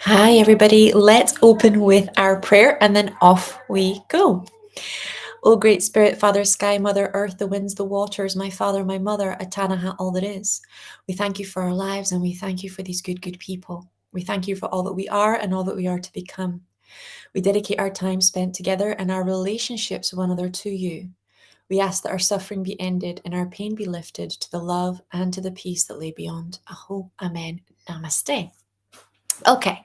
Hi, everybody. Let's open with our prayer and then off we go. O great Spirit, Father, Sky, Mother, Earth, the winds, the waters, my Father, my Mother, Atanaha, all that is. We thank you for our lives and we thank you for these good people. We thank you for all that we are and all that we are to become. We dedicate our time spent together and our relationships with one another to you. We ask that our suffering be ended and our pain be lifted to the love and to the peace that lay beyond. Aho, Amen, Namaste. Okay,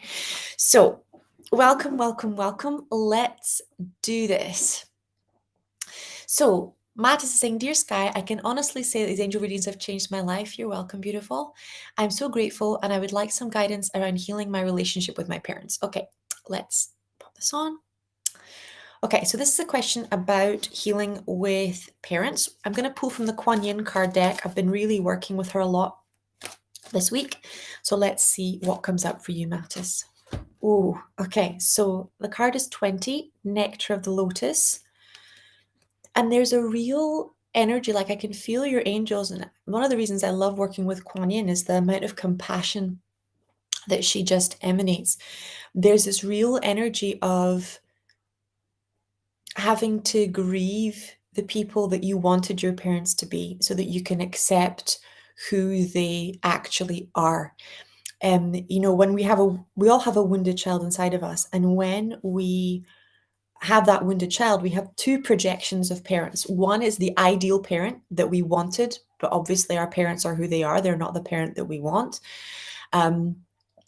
so welcome. Let's do this. So, Matt is saying, Dear Sky, I can honestly say that these angel readings have changed my life. You're welcome, beautiful. I'm so grateful, and I would like some guidance around healing my relationship with my parents. Okay, let's pop this on. Okay, so this is a question about healing with parents. I'm going to pull from the Kuan Yin card deck. I've been really working with her a lot this week. So let's see what comes up for you, Mattis. Oh, okay. So the card is 20, Nectar of the Lotus. And there's a real energy, like I can feel your angels. And one of the reasons I love working with Kuan Yin is the amount of compassion that she just emanates. There's this real energy of having to grieve the people that you wanted your parents to be so that you can accept who they actually are. When we all have a wounded child inside of us, and when we have that wounded child, we have two projections of parents. One is the ideal parent that we wanted, but obviously our parents are who they are. They're not the parent that we want.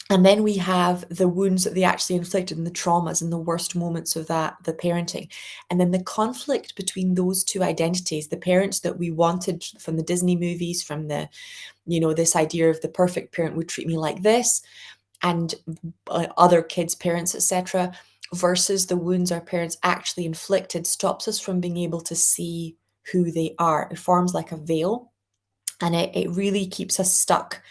And then we have the wounds that they actually inflicted and the traumas and the worst moments of the parenting. And then the conflict between those two identities, the parents that we wanted from the Disney movies, from this idea of the perfect parent would treat me like this, and other kids' parents, etc., versus the wounds our parents actually inflicted, stops us from being able to see who they are. It forms like a veil, and it really keeps us stuck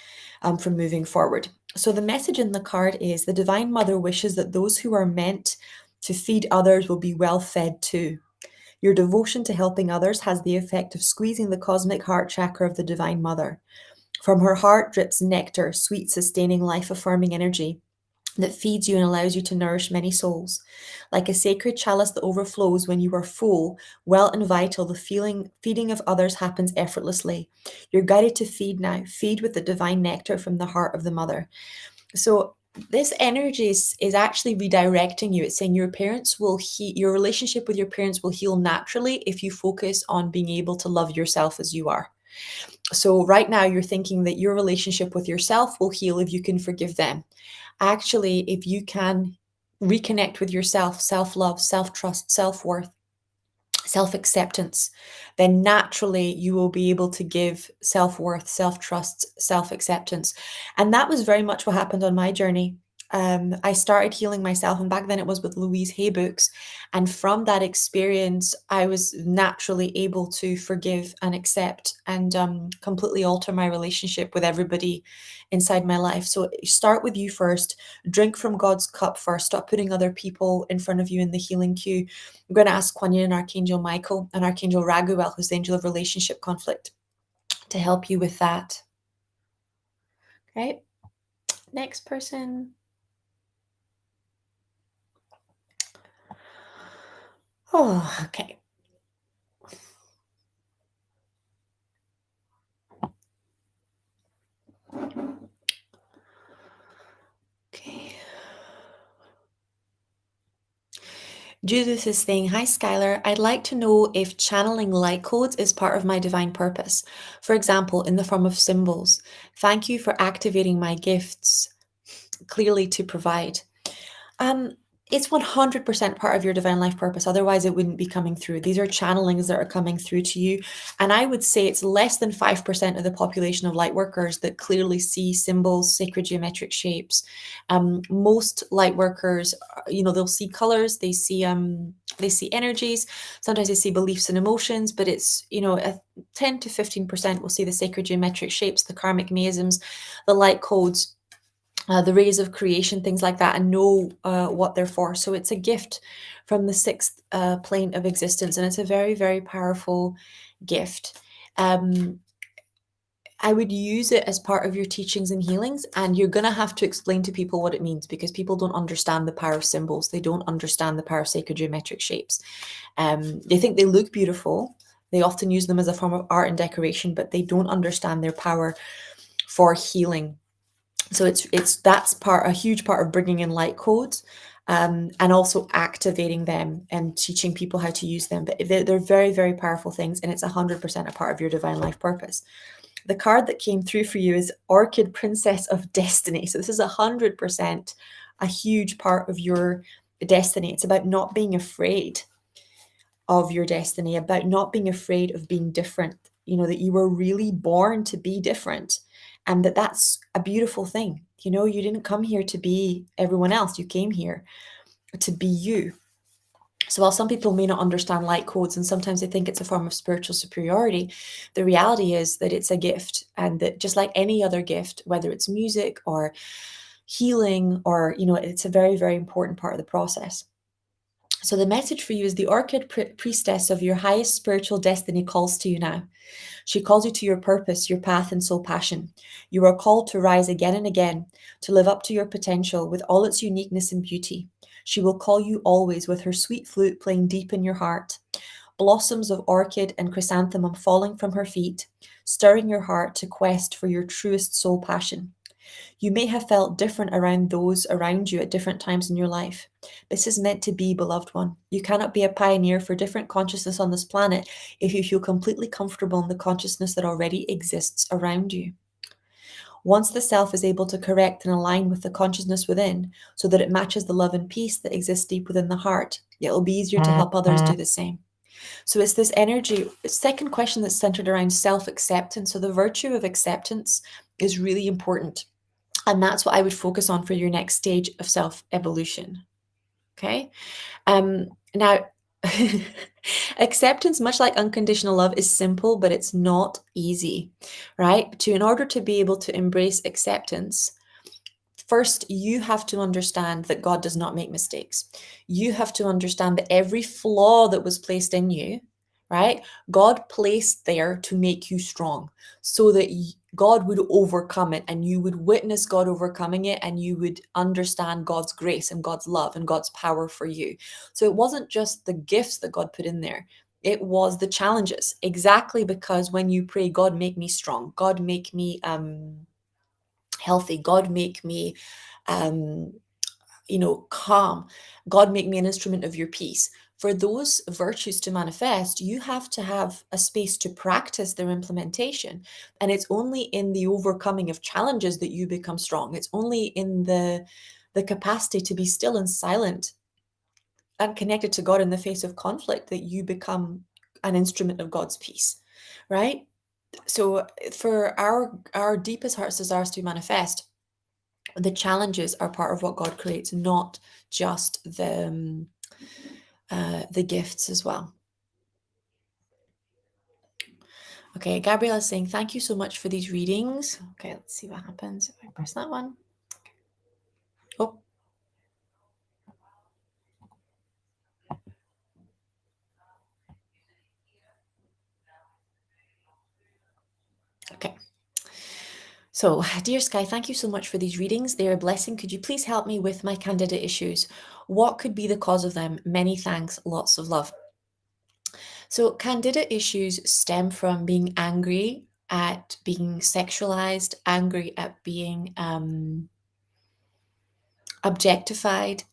from moving forward. So the message in the card is the Divine Mother wishes that those who are meant to feed others will be well fed too. Your devotion to helping others has the effect of squeezing the cosmic heart chakra of the Divine Mother. From her heart drips nectar, sweet, sustaining, life-affirming energy that feeds you and allows you to nourish many souls. Like a sacred chalice that overflows when you are full, well and vital, the feeding of others happens effortlessly. You're guided to feed now. Feed with the divine nectar from the heart of the mother. So this energy is actually redirecting you. It's saying your parents will your relationship with your parents will heal naturally if you focus on being able to love yourself as you are. So right now you're thinking that your relationship with yourself will heal if you can forgive them. Actually, if you can reconnect with yourself, self-love, self-trust, self-worth, self-acceptance, then naturally you will be able to give self-worth, self-trust, self-acceptance. And that was very much what happened on my journey. I started healing myself, and back then it was with Louise Hay books. And from that experience, I was naturally able to forgive and accept and completely alter my relationship with everybody inside my life. So start with you first, drink from God's cup first, stop putting other people in front of you in the healing queue. I'm going to ask Kuan Yin and Archangel Michael and Archangel Raguel, who's the angel of relationship conflict, to help you with that. Okay, next person. Oh, okay. Okay. Judith is saying, Hi Skylar, I'd like to know if channeling light codes is part of my divine purpose. For example, in the form of symbols. Thank you for activating my gifts clearly to provide. It's 100% part of your divine life purpose. Otherwise, it wouldn't be coming through. These are channelings that are coming through to you. And I would say it's less than 5% of the population of light workers that clearly see symbols, sacred geometric shapes. Most light workers, they'll see colors, they see energies. Sometimes they see beliefs and emotions, but it's, 10 to 15% will see the sacred geometric shapes, the karmic meisms, the light codes, the rays of creation, things like that, and know what they're for. So it's a gift from the sixth plane of existence, and it's a very, very powerful gift. I would use it as part of your teachings and healings, and you're going to have to explain to people what it means, because people don't understand the power of symbols. They don't understand the power of sacred geometric shapes. They think they look beautiful. They often use them as a form of art and decoration, but they don't understand their power for healing. So that's a huge part of bringing in light codes, and also activating them and teaching people how to use them. But they're very, very powerful things, and it's 100% a part of your divine life purpose. The card that came through for you is Orchid Princess of Destiny. So this is 100% a huge part of your destiny. It's about not being afraid of your destiny, about not being afraid of being different. That you were really born to be different, and that's a beautiful thing. You didn't come here to be everyone else. You came here to be you. So while some people may not understand light codes and sometimes they think it's a form of spiritual superiority, the reality is that it's a gift, and that just like any other gift, whether it's music or healing or, it's a very, very important part of the process. So the message for you is the Orchid Priestess of your highest spiritual destiny calls to you now. She calls you to your purpose, your path, and soul passion. You are called to rise again and again, to live up to your potential with all its uniqueness and beauty. She will call you always with her sweet flute playing deep in your heart, blossoms of orchid and chrysanthemum falling from her feet, stirring your heart to quest for your truest soul passion. You may have felt different around those around you at different times in your life. This is meant to be, beloved one. You cannot be a pioneer for different consciousness on this planet if you feel completely comfortable in the consciousness that already exists around you. Once the self is able to correct and align with the consciousness within so that it matches the love and peace that exists deep within the heart, it will be easier to help others do the same. So it's this energy. Second question that's centered around self-acceptance. So the virtue of acceptance is really important. And that's what I would focus on for your next stage of self-evolution. Okay. Now, acceptance, much like unconditional love, is simple, but it's not easy, right? In order to be able to embrace acceptance, first, you have to understand that God does not make mistakes. You have to understand that every flaw that was placed in you, right? God placed there to make you strong so that God would overcome it, and you would witness God overcoming it, and you would understand God's grace and God's love and God's power for you. So it wasn't just the gifts that God put in there. It was the challenges, exactly because when you pray, God, make me strong. God, make me healthy. God, make me calm. God, make me an instrument of your peace. For those virtues to manifest, you have to have a space to practice their implementation. And it's only in the overcoming of challenges that you become strong. It's only in the capacity to be still and silent and connected to God in the face of conflict that you become an instrument of God's peace, right? So for our deepest heart's desires to manifest, the challenges are part of what God creates, not just the gifts as well. Okay, Gabrielle is saying, thank you so much for these readings. Okay, let's see what happens if I press that one. Oh. Okay. So, dear Sky, thank you so much for these readings. They're a blessing. Could you please help me with my candida issues? What could be the cause of them? Many thanks. Lots of love. So, candida issues stem from being angry at being sexualized, angry at being objectified,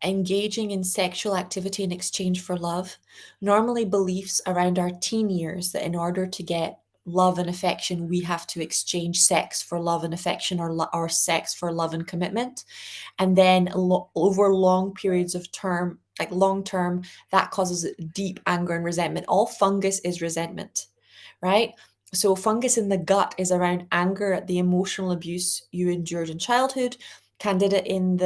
engaging in sexual activity in exchange for love, normally beliefs around our teen years that in order to get love and affection, we have to exchange sex for love and affection, or sex for love and commitment. And then over long periods of term, like long term, that causes deep anger and resentment. All fungus is resentment, right? So fungus in the gut is around anger at the emotional abuse you endured in childhood. Candida in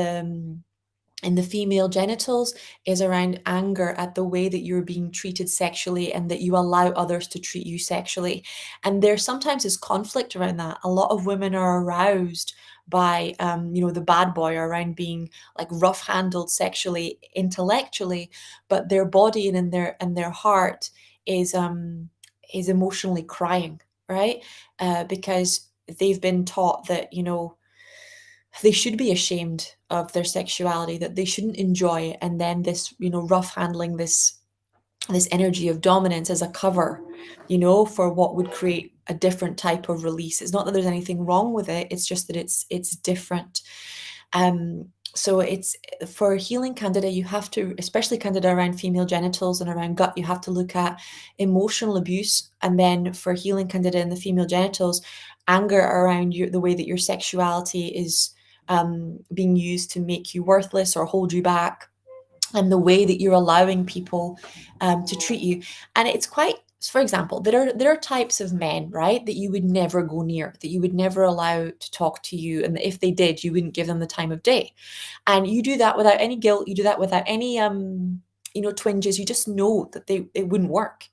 the female genitals is around anger at the way that you're being treated sexually and that you allow others to treat you sexually. And there sometimes is conflict around that. A lot of women are aroused by the bad boy, around being like rough handled sexually, intellectually, but their body and in their heart is emotionally crying. right? Because they've been taught that, they should be ashamed of their sexuality, that they shouldn't enjoy it. And then this, rough handling, this energy of dominance as a cover, for what would create a different type of release. It's not that there's anything wrong with it, it's just that it's different. So it's for healing candida, you have to, especially candida around female genitals and around gut, you have to look at emotional abuse. And then for healing candida in the female genitals, anger around the way that your sexuality is being used to make you worthless or hold you back, and the way that you're allowing people to treat you. And it's quite, for example, there are types of men, right, that you would never go near, that you would never allow to talk to you, and if they did, you wouldn't give them the time of day. And you do that without any guilt, you do that without any twinges. You just know that it wouldn't work,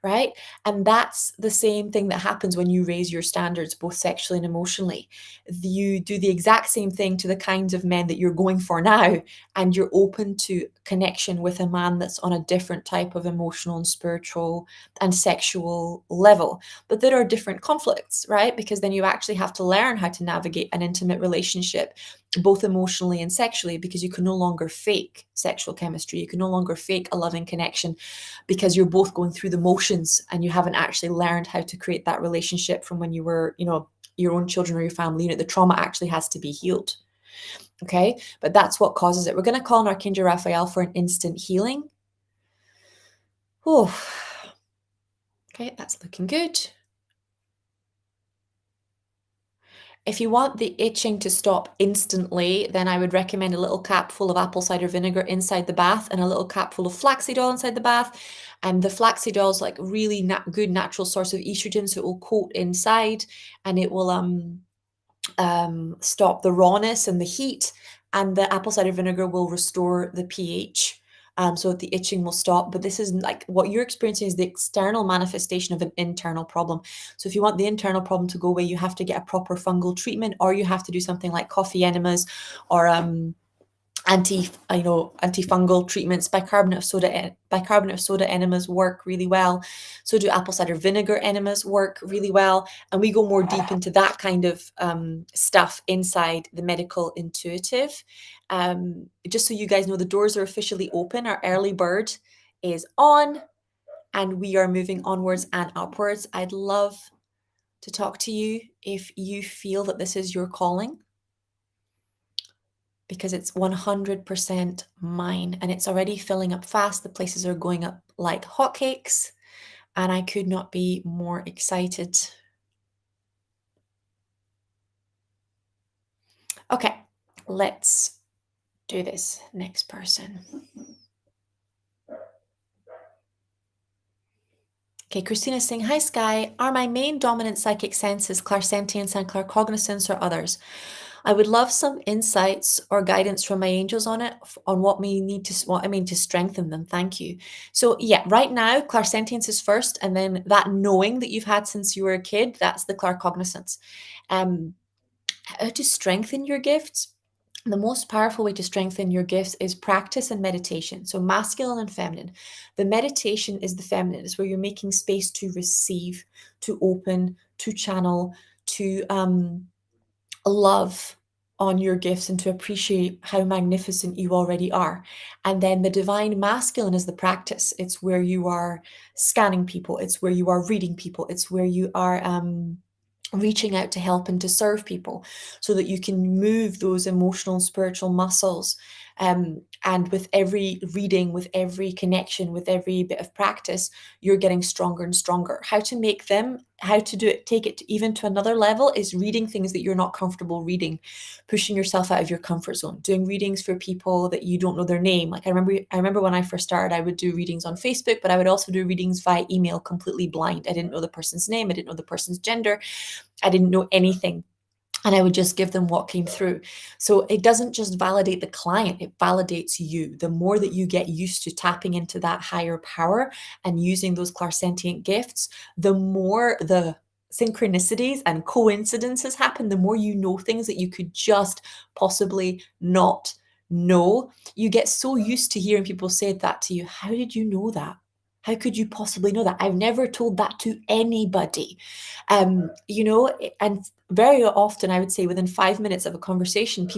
right? And that's the same thing that happens when you raise your standards, both sexually and emotionally. You do the exact same thing to the kinds of men that you're going for now, and you're open to connection with a man that's on a different type of emotional and spiritual and sexual level. But there are different conflicts, right? Because then you actually have to learn how to navigate an intimate relationship, both emotionally and sexually, because you can no longer fake sexual chemistry. You can no longer fake a loving connection, because you're both going through the motions and you haven't actually learned how to create that relationship from when you were, your own children or your family unit. The trauma actually has to be healed. Okay, but that's what causes it. We're going to call on Archangel Raphael for an instant healing. Oh, okay, that's looking good. If you want the itching to stop instantly, then I would recommend a little cap full of apple cider vinegar inside the bath and a little cap full of flaxseed oil inside the bath. And the flaxseed oil is like really good natural source of estrogen, so it will coat inside and it will stop the rawness and the heat, and the apple cider vinegar will restore the pH. So that the itching will stop. But this is like what you're experiencing is the external manifestation of an internal problem. So if you want the internal problem to go away, you have to get a proper fungal treatment, or you have to do something like coffee enemas or antifungal treatments. Bicarbonate of soda enemas work really well. So do apple cider vinegar enemas work really well. And we go more deep into that kind of stuff inside the medical intuitive. Just so you guys know, the doors are officially open. Our early bird is on and we are moving onwards and upwards. I'd love to talk to you if you feel that this is your calling, because it's 100% mine and it's already filling up fast. The places are going up like hotcakes and I could not be more excited. Okay, let's do this next person. Okay, Christina's saying, hi Sky, are my main dominant psychic senses clairsentience and claircognizance or others? I would love some insights or guidance from my angels on it, on what I mean to strengthen them. Thank you. So yeah, right now, clairsentience is first, and then that knowing that you've had since you were a kid, that's the claircognizance. How to strengthen your gifts? The most powerful way to strengthen your gifts is practice and meditation. So masculine and feminine. The meditation is the feminine. It's where you're making space to receive, to open, to channel, to love on your gifts and to appreciate how magnificent you already are. And then the divine masculine is the practice. It's where you are scanning people. It's where you are reading people. It's where you are reaching out to help and to serve people, so that you can move those emotional and spiritual muscles. And with every reading, with every connection, with every bit of practice, you're getting stronger and stronger. How to do it, take it even to another level, is reading things that you're not comfortable reading, pushing yourself out of your comfort zone, doing readings for people that you don't know their name. Like I remember when I first started, I would do readings on Facebook, but I would also do readings via email completely blind. I didn't know the person's name. I didn't know the person's gender. I didn't know anything. And I would just give them what came through. So it doesn't just validate the client, it validates you. The more that you get used to tapping into that higher power and using those clairsentient gifts, the more the synchronicities and coincidences happen, the more you know things that you could just possibly not know. You get so used to hearing people say that to you. How did you know that? How could you possibly know that? I've never told that to anybody. And very often I would say within 5 minutes of a conversation,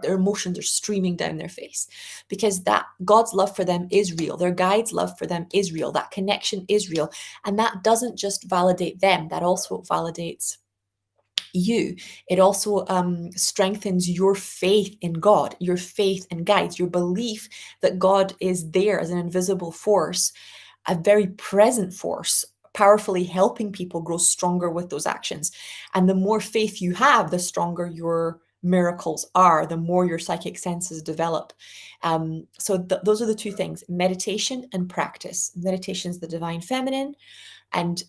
their emotions are streaming down their face because that God's love for them is real. Their guide's love for them is real. That connection is real. And that doesn't just validate them, that also validates you. It also strengthens your faith in God, your faith and guides, your belief that God is there as an invisible force, a very present force, powerfully helping people grow stronger with those actions. And the more faith you have, the stronger your miracles are, the more your psychic senses develop. So those are the two things: meditation and practice. Meditation is the divine feminine, and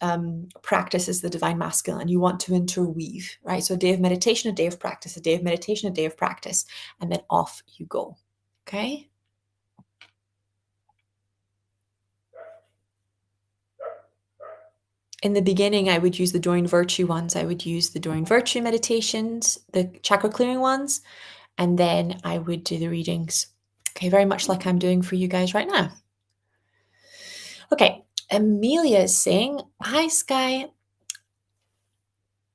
practice is the divine masculine. You want to interweave, right? So a day of meditation, a day of practice, a day of meditation, a day of practice, and then off you go. Okay. In the beginning, I would use the Doreen Virtue ones. I would use the Doreen Virtue meditations, the chakra clearing ones, and then I would do the readings. Okay, very much like I'm doing for you guys right now. Okay, Amelia is saying, hi, Sky.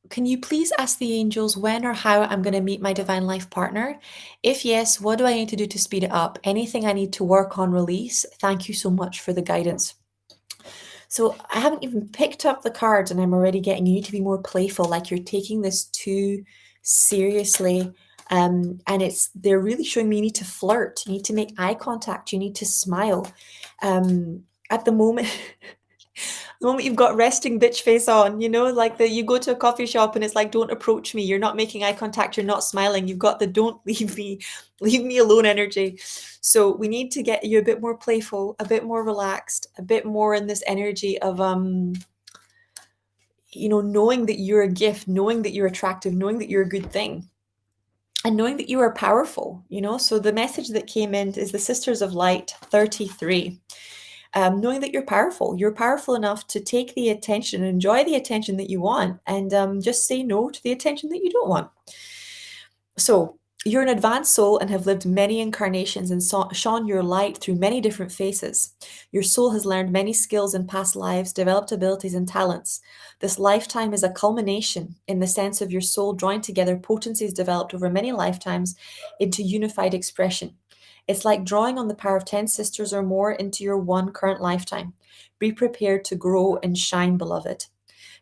Can you please ask the angels when or how I'm going to meet my divine life partner? If yes, what do I need to do to speed it up? Anything I need to work on, release? Thank you so much for the guidance. So I haven't even picked up the cards and I'm already getting, you need to be more playful, like you're taking this too seriously. And they're really showing me you need to flirt, you need to make eye contact, you need to smile. At the moment, the moment you've got resting bitch face on, like you go to a coffee shop and it's like, don't approach me, you're not making eye contact, you're not smiling, you've got the don't leave me alone energy. So we need to get you a bit more playful, a bit more relaxed, a bit more in this energy of knowing that you're a gift, knowing that you're attractive, knowing that you're a good thing, and knowing that you are powerful. So the message that came in is the Sisters of Light 33. Knowing that you're powerful enough to take the attention, enjoy the attention that you want, and just say no to the attention that you don't want. So you're an advanced soul and have lived many incarnations and shone your light through many different faces. Your soul has learned many skills in past lives, developed abilities and talents. This lifetime is a culmination in the sense of your soul drawing together potencies developed over many lifetimes into unified expression. It's like drawing on the power of 10 sisters or more into your one current lifetime. Be prepared to grow and shine, beloved.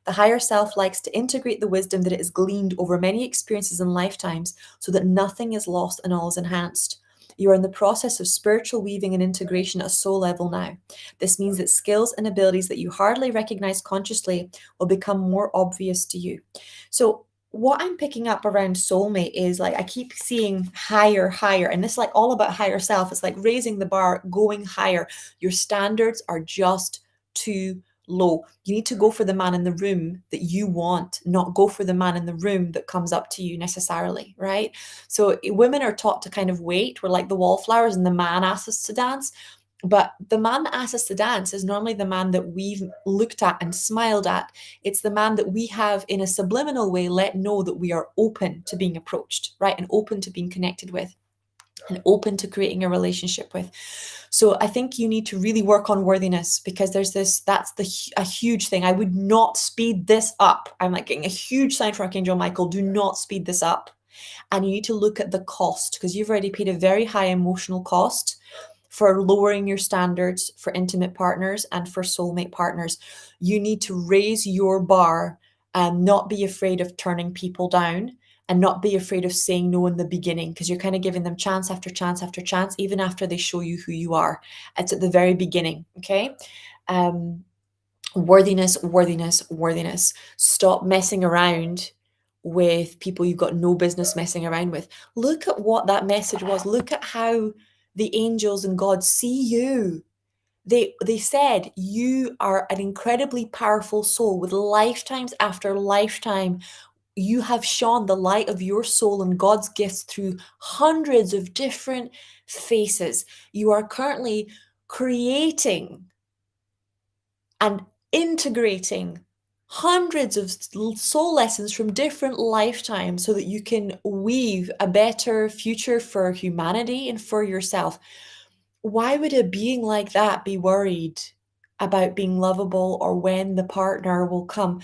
The higher self likes to integrate the wisdom that it has gleaned over many experiences and lifetimes so that nothing is lost and all is enhanced. You are in the process of spiritual weaving and integration at a soul level now. This means that skills and abilities that you hardly recognize consciously will become more obvious to you. So what I'm picking up around soulmate is like, I keep seeing higher, higher, and this is like all about higher self. It's like raising the bar, going higher. Your standards are just too low. You need to go for the man in the room that you want, not go for the man in the room that comes up to you necessarily, right? So women are taught to kind of wait. We're like the wallflowers and the man asks us to dance. But the man that asks us to dance is normally the man that we've looked at and smiled at. It's the man that we have in a subliminal way let know that we are open to being approached, right? And open to being connected with, and open to creating a relationship with. So I think you need to really work on worthiness, because that's a huge thing. I would not speed this up. I'm like getting a huge sign from Archangel Michael. Do not speed this up. And you need to look at the cost, because you've already paid a very high emotional cost for lowering your standards for intimate partners and for soulmate partners. You need to raise your bar and not be afraid of turning people down, and not be afraid of saying no in the beginning, because you're kind of giving them chance after chance after chance, even after they show you who you are. It's at the very beginning, okay? Worthiness, worthiness, worthiness. Stop messing around with people you've got no business messing around with. Look at what that message was. Look at how the angels and God see you. They said you are an incredibly powerful soul with lifetimes after lifetime. You have shone the light of your soul and God's gifts through hundreds of different faces. You are currently creating and integrating hundreds of soul lessons from different lifetimes so that you can weave a better future for humanity and for yourself. Why would a being like that be worried about being lovable or when the partner will come.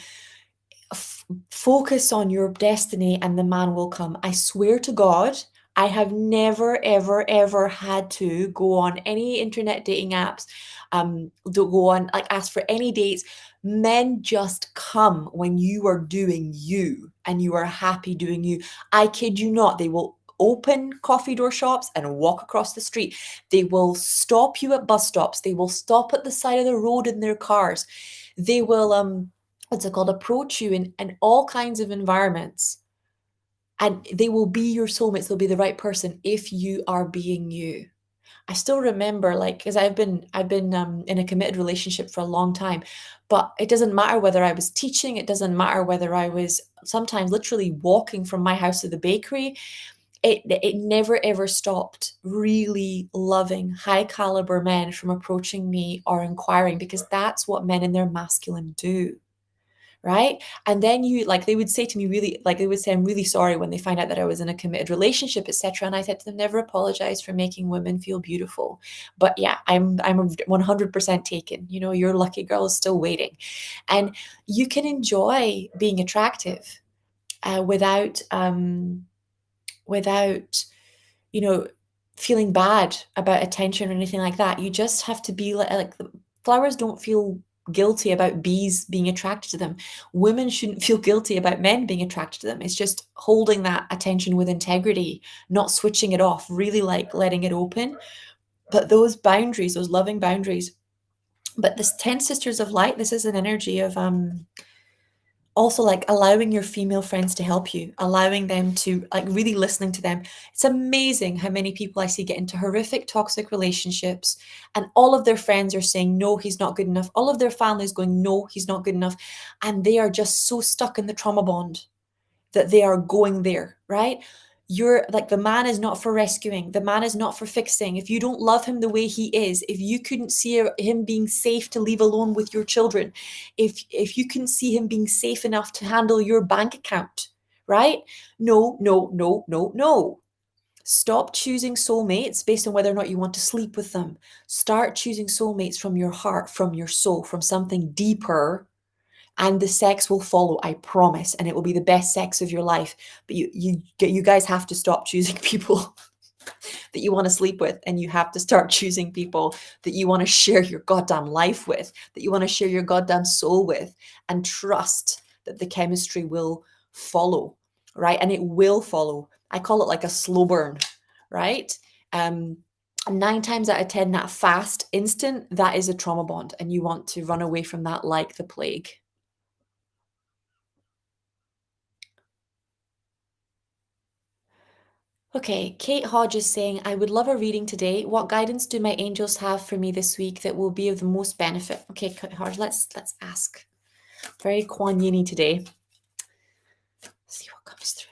Focus on your destiny and the man will come. I swear to God, I have never, ever, ever had to go on any internet dating apps, to go on, like, ask for any dates. Men just come when you are doing you and you are happy doing you. I kid you not, they will open coffee door shops and walk across the street. They will stop you at bus stops. They will stop at the side of the road in their cars. They will what's it called, approach you in all kinds of environments, and they will be your soulmates. They'll be the right person if you are being you. I still remember, like, because I've been in a committed relationship for a long time, but it doesn't matter whether I was teaching, it doesn't matter whether I was sometimes literally walking from my house to the bakery. It never ever stopped really loving high caliber men from approaching me or inquiring, because that's what men in their masculine do. Right? And then you, like, they would say to me, really, like, they would say, I'm really sorry, when they find out that I was in a committed relationship, etc. And I said to them, never apologize for making women feel beautiful. But yeah, I'm 100% taken. You know, your lucky girl is still waiting. And you can enjoy being attractive without you know, feeling bad about attention or anything like that. You just have to be like flowers don't feel guilty about bees being attracted to them. Women shouldn't feel guilty about men being attracted to them. It's just holding that attention with integrity, not switching it off, really like letting it open. But those boundaries, those loving boundaries. But this 10 sisters of light, this is an energy of also like allowing your female friends to help you, allowing them to, like, really listening to them. It's amazing how many people I see get into horrific toxic relationships and all of their friends are saying, no, he's not good enough. All of their families going, no, he's not good enough. And they are just so stuck in the trauma bond that they are going there, right? You're like, the man is not for rescuing. The man is not for fixing. If you don't love him the way he is, if you couldn't see him being safe to leave alone with your children, if you couldn't see him being safe enough to handle your bank account, right? No, no, no, no, no. Stop choosing soulmates based on whether or not you want to sleep with them. Start choosing soulmates from your heart, from your soul, from something deeper, and the sex will follow, I promise, and it will be the best sex of your life. But you guys have to stop choosing people that you want to sleep with, and you have to start choosing people that you want to share your goddamn life with, that you want to share your goddamn soul with, and trust that the chemistry will follow, right? And it will follow. I call it like a slow burn, right? 9 times out of 10, that fast instant, that is a trauma bond, and you want to run away from that like the plague. Okay, Kate Hodge is saying, I would love a reading today. What guidance do my angels have for me this week that will be of the most benefit? Okay, Kate Hodge, let's ask. Very Kuan Yin-y today. Let's see what comes through.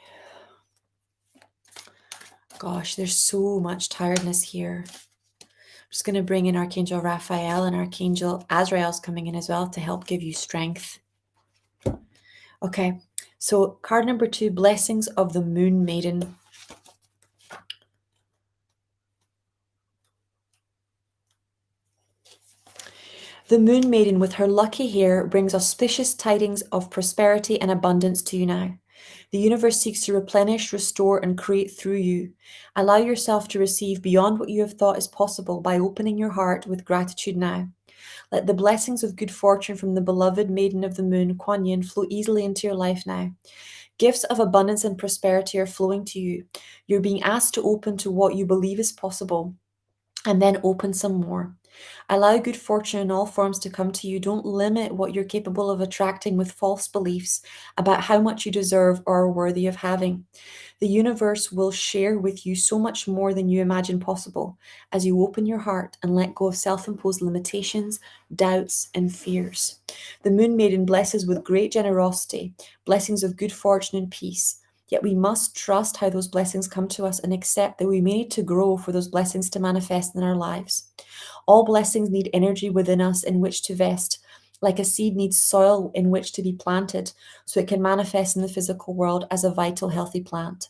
Gosh, there's so much tiredness here. I'm just going to bring in Archangel Raphael, and Archangel Azrael's coming in as well to help give you strength. Okay, so card number 2, Blessings of the Moon Maiden. The Moon Maiden with her lucky hair brings auspicious tidings of prosperity and abundance to you now. The universe seeks to replenish, restore, and create through you. Allow yourself to receive beyond what you have thought is possible by opening your heart with gratitude now. Let the blessings of good fortune from the beloved Maiden of the Moon, Kuan Yin, flow easily into your life now. Gifts of abundance and prosperity are flowing to you. You're being asked to open to what you believe is possible, and then open some more. Allow good fortune in all forms to come to you. Don't limit what you're capable of attracting with false beliefs about how much you deserve or are worthy of having. The universe will share with you so much more than you imagine possible as you open your heart and let go of self-imposed limitations, doubts, and fears. The Moon Maiden blesses with great generosity, blessings of good fortune and peace. Yet we must trust how those blessings come to us and accept that we may need to grow for those blessings to manifest in our lives. All blessings need energy within us in which to vest, like a seed needs soil in which to be planted so it can manifest in the physical world as a vital, healthy plant.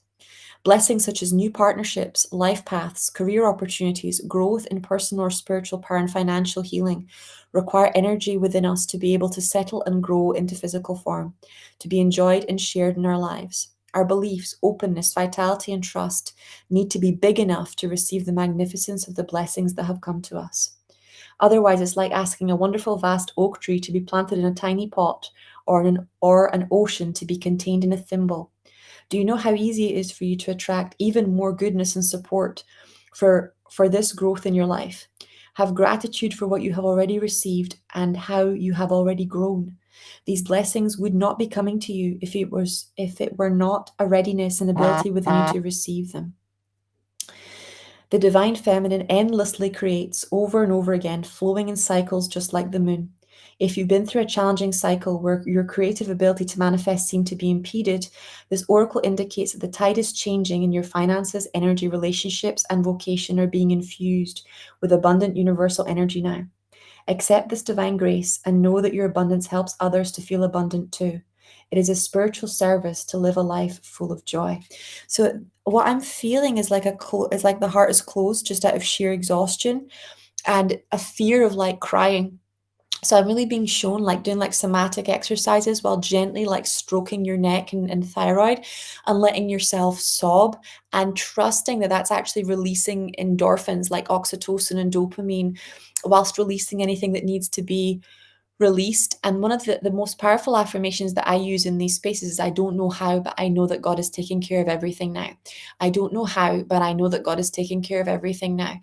Blessings such as new partnerships, life paths, career opportunities, growth in personal or spiritual power, and financial healing require energy within us to be able to settle and grow into physical form, to be enjoyed and shared in our lives. Our beliefs, openness, vitality, and trust need to be big enough to receive the magnificence of the blessings that have come to us. Otherwise, it's like asking a wonderful vast oak tree to be planted in a tiny pot, or an ocean to be contained in a thimble. Do you know how easy it is for you to attract even more goodness and support for this growth in your life? Have gratitude for what you have already received and how you have already grown. These blessings would not be coming to you if it were not a readiness and ability within you to receive them. The divine feminine endlessly creates over and over again, flowing in cycles just like the moon. If you've been through a challenging cycle where your creative ability to manifest seemed to be impeded, this oracle indicates that the tide is changing and your finances, energy, relationships, and vocation are being infused with abundant universal energy now. Accept this divine grace and know that your abundance helps others to feel abundant too. It is a spiritual service to live a life full of joy. So what I'm feeling is like is like the heart is closed just out of sheer exhaustion and a fear of like crying. So I'm really being shown like doing like somatic exercises while gently like stroking your neck and thyroid and letting yourself sob and trusting that that's actually releasing endorphins like oxytocin and dopamine whilst releasing anything that needs to be released. And one of the most powerful affirmations that I use in these spaces is I don't know how, but I know that God is taking care of everything now. I don't know how, but I know that God is taking care of everything now.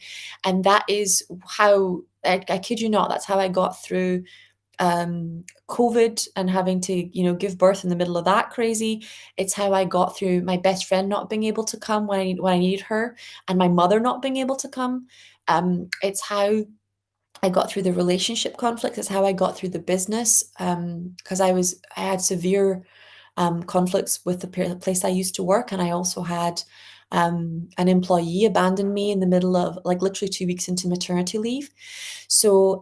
And that is how, I kid you not, that's how I got through COVID and having to, give birth in the middle of that crazy. It's how I got through my best friend not being able to come when I needed her and my mother not being able to come. It's how I got through the relationship conflicts. It's how I got through the business because I had severe conflicts with the place I used to work, and I also had an employee abandon me in the middle of like literally 2 weeks into maternity leave. So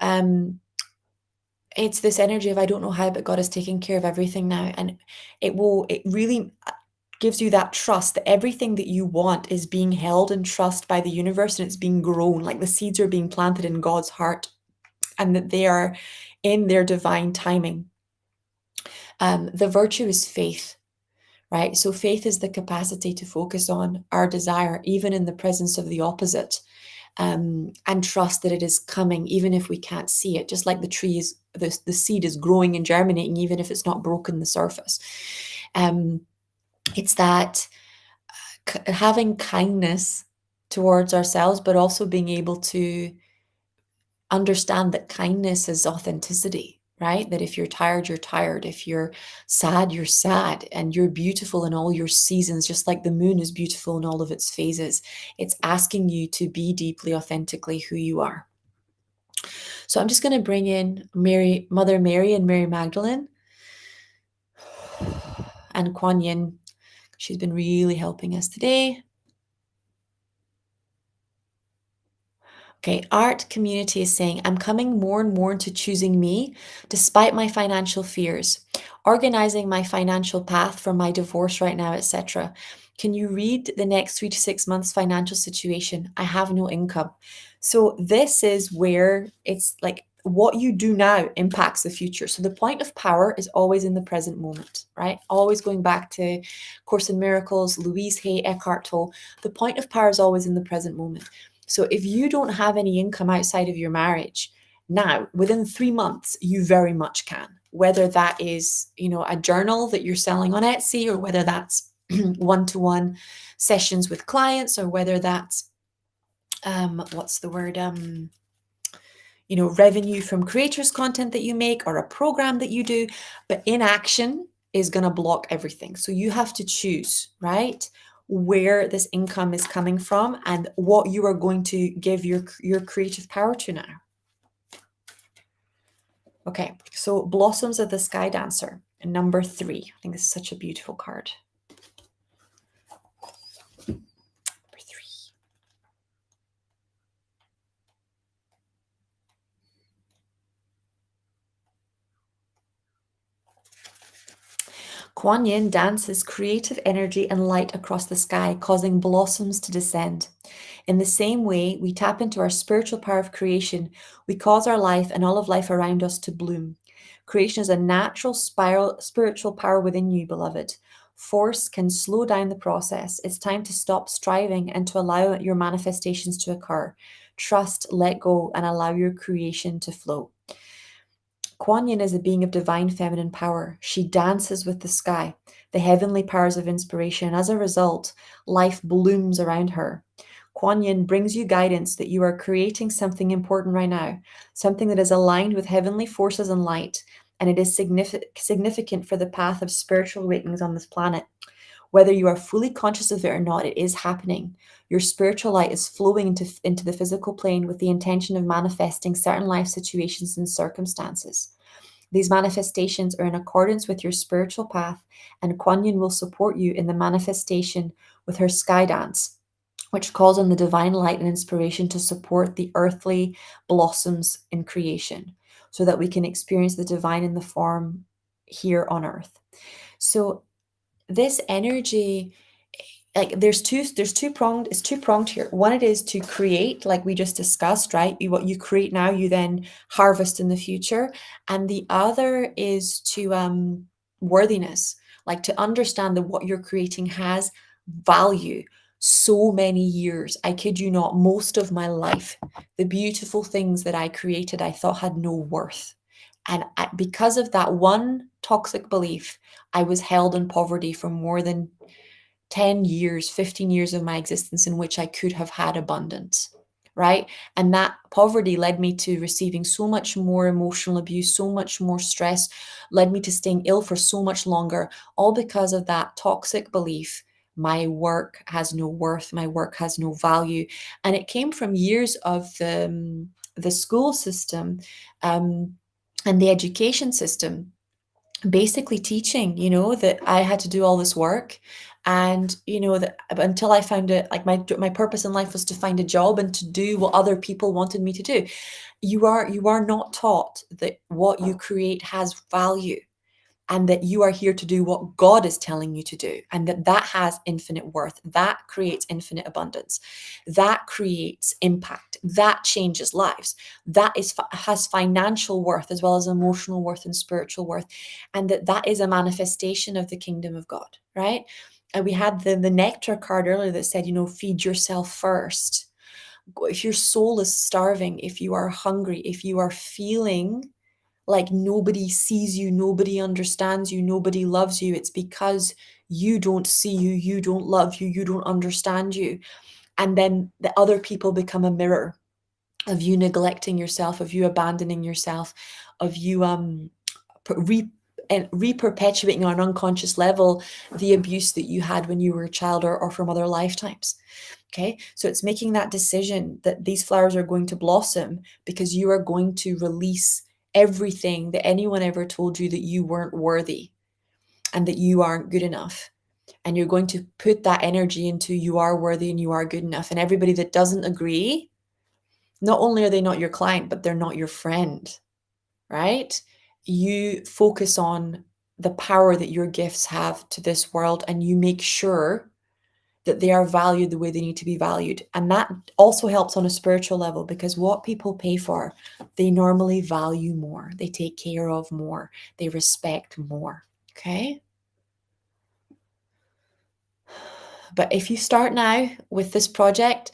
it's this energy of I don't know how, but God is taking care of everything now, and it really gives you that trust that everything that you want is being held in trust by the universe and it's being grown, like the seeds are being planted in God's heart and that they are in their divine timing. The virtue is faith, right? So faith is the capacity to focus on our desire, even in the presence of the opposite, and trust that it is coming, even if we can't see it. Just like the tree is, the seed is growing and germinating, even if it's not broken the surface. It's that having kindness towards ourselves, but also being able to understand that kindness is authenticity, right? That if you're tired, you're tired. If you're sad, you're sad. And you're beautiful in all your seasons, just like the moon is beautiful in all of its phases. It's asking you to be deeply, authentically who you are. So I'm just going to bring in Mother Mary and Mary Magdalene and Kuan Yin. She's been really helping us today. Okay, Art Community is saying, I'm coming more and more into choosing me despite my financial fears, organizing my financial path for my divorce right now, etc. Can you read the next 3 to 6 months financial situation? I have no income. So this is where it's like what you do now impacts the future. So the point of power is always in the present moment, right? Always going back to Course in Miracles, Louise Hay, Eckhart Tolle. The point of power is always in the present moment. So if you don't have any income outside of your marriage, now within 3 months, you very much can. Whether that is, a journal that you're selling on Etsy, or whether that's one-to-one sessions with clients, or whether that's revenue from creators content that you make or a program that you do. But inaction is going to block everything. So you have to choose, right? Where this income is coming from and what you are going to give your creative power to now. Okay, so Blossoms of the Sky Dancer, number 3. I think this is such a beautiful card. Number 3. Kuan Yin dances creative energy and light across the sky, causing blossoms to descend. In the same way, we tap into our spiritual power of creation. We cause our life and all of life around us to bloom. Creation is a natural spiral, spiritual power within you, beloved. Force can slow down the process. It's time to stop striving and to allow your manifestations to occur. Trust, let go, and allow your creation to flow. Kuan Yin is a being of divine feminine power. She dances with the sky, the heavenly powers of inspiration, and as a result, life blooms around her. Kuan Yin brings you guidance that you are creating something important right now, something that is aligned with heavenly forces and light, and it is significant for the path of spiritual awakenings on this planet. Whether you are fully conscious of it or not, it is happening. Your spiritual light is flowing into the physical plane with the intention of manifesting certain life situations and circumstances. These manifestations are in accordance with your spiritual path, and Kuan Yin will support you in the manifestation with her sky dance, which calls on the divine light and inspiration to support the earthly blossoms in creation so that we can experience the divine in the form here on earth. So this energy, like there's two pronged, it's two pronged here. One, it is to create, like we just discussed, right? What you create now, you then harvest in the future. And the other is to worthiness, like to understand that what you're creating has value. So many years, I kid you not, most of my life, the beautiful things that I created I thought had no worth. And because of that one toxic belief, I was held in poverty for more than 10 years, 15 years of my existence in which I could have had abundance, right? And that poverty led me to receiving so much more emotional abuse, so much more stress, led me to staying ill for so much longer, all because of that toxic belief. My work has no worth, my work has no value. And it came from years of the school system and the education system basically teaching, that I had to do all this work, and that until I found it, like my purpose in life was to find a job and to do what other people wanted me to do. You are not taught that what you create has value, and that you are here to do what God is telling you to do, and that has infinite worth, that creates infinite abundance, that creates impact, that changes lives, that has financial worth as well as emotional worth and spiritual worth, and that is a manifestation of the kingdom of God, right? And we had the nectar card earlier that said, feed yourself first. If your soul is starving, if you are hungry, if you are feeling like nobody sees you, nobody understands you, nobody loves you, it's because you don't see you, you don't love you, you don't understand you. And then the other people become a mirror of you neglecting yourself, of you abandoning yourself, of you re-perpetuating on an unconscious level the abuse that you had when you were a child, or from other lifetimes. Okay, so it's making that decision that these flowers are going to blossom because you are going to release everything that anyone ever told you that you weren't worthy and that you aren't good enough. And you're going to put that energy into you are worthy and you are good enough. And everybody that doesn't agree, not only are they not your client, but they're not your friend, right? You focus on the power that your gifts have to this world, and you make sure that they are valued the way they need to be valued. And that also helps on a spiritual level, because what people pay for, they normally value more, they take care of more, they respect more. Okay? But if you start now with this project,